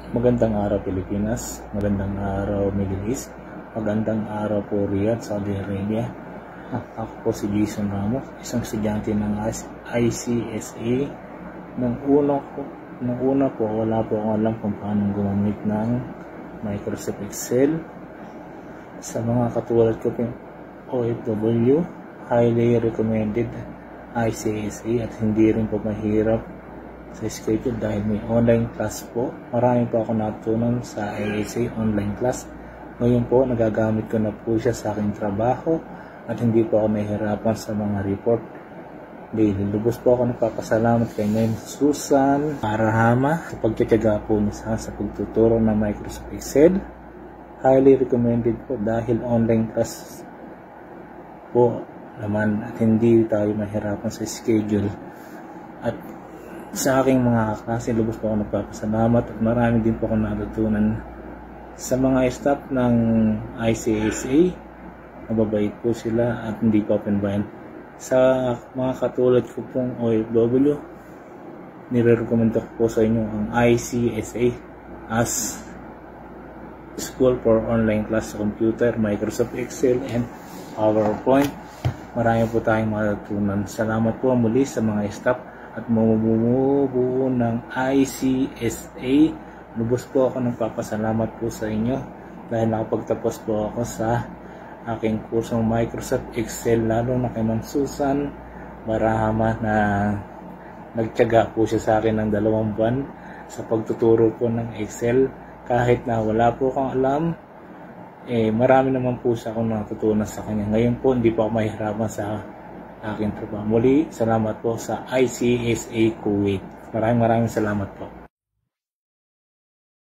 Magandang araw Pilipinas, magandang araw Middle East, magandang araw po Riyadh, Saudi Arabia. Ako po si Jason Ramos, isang estudyante ng ICSA. Nung una po, wala po akong alam kung paano gumamit ng Microsoft Excel. Sa mga katulad ko pong OFW, highly recommended ICSA at hindi rin po mahirap sa schedule dahil may online class po. Marami po ako natutunan sa ICSA online class. Ngayon po, nagagamit ko na po siya sa aking trabaho at hindi po ako nahihirapan sa mga report daily. Lubos po ako nagpapasalamat kay Ma'am Susan Parahama sa pagtitiyaga po niya sa pagtuturo ng Microsoft Excel. Highly recommended po dahil online class po naman at hindi tayo mahirapan sa schedule. At sa aking mga kaklase, lubos po ako nagpapasalamat at marami din po ako natutunan sa mga staff ng ICSA. Mababait po sila at hindi po open mind. Sa mga katulad ko pong OFW, nire-recommend ko po sa inyo ang ICSA as school for online class sa computer, Microsoft Excel and PowerPoint. Marami po tayong matutunan. Salamat po muli sa mga staff at bumubuo ng ICSA. Lubos po ako nagpapasalamat po sa inyo dahil nakapagtapos po ako sa aking kursong Microsoft Excel, lalo na kay Ma'am Susan Barahama na nagtiyaga po siya sa akin ng 2 buwan sa pagtuturo po ng Excel. Kahit na wala po akong alam, marami naman po siya akong natutunan sa kanya. Ngayon po, hindi po ako mahihirapan sa aking trabaho. Muli, salamat po sa ICSA Kuwait. Maraming salamat po.